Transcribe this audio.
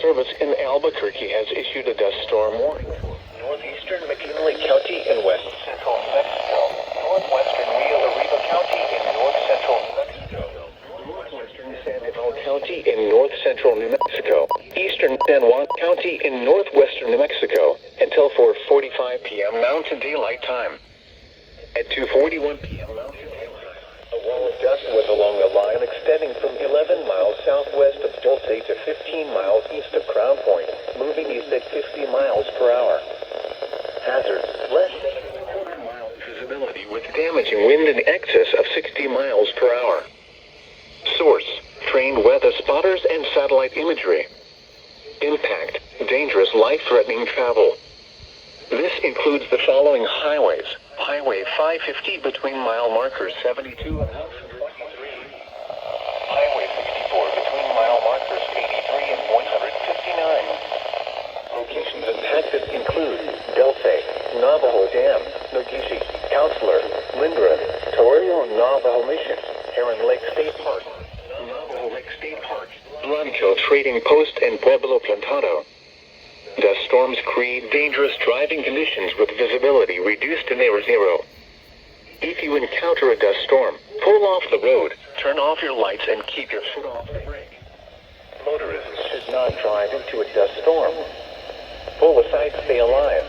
Service in Albuquerque has issued a dust storm warning. Northeastern McKinley County in west central New Mexico. Northwestern Riva County in north central New Mexico. Northwestern San Juan County in north central New Mexico. Eastern San Juan County in northwestern New Mexico until 4:45 p.m. Mountain Daylight Time. At 2:41 p.m. Mountain Daylight Time, a wall of dust was along the line extending from 11 miles southwest of Dulce to 15 miles east of Crown Point, moving east at 50 miles per hour. Hazards, less than a quarter-mile visibility with damaging wind in excess of 60 miles per hour. Source, trained weather spotters and satellite imagery. Impact, dangerous life-threatening travel. This includes the following highways. Highway 550 between mile markers 72 and 23. Highway 64 between mile markers 83 and 159. Locations impacted include Dulce, Navajo Dam, Nogishi, Counselor, Lindra, Torrio Navajo Mission, Heron Lake State Park, Navajo Lake State Park, Blanco Trading Post, and Pueblo Plantado. Dust storms create dangerous driving conditions with visibility reduced to near zero. If you encounter a dust storm, pull off the road, turn off your lights, and keep your foot off the brake. Motorists should not drive into a dust storm. Pull aside, stay alive.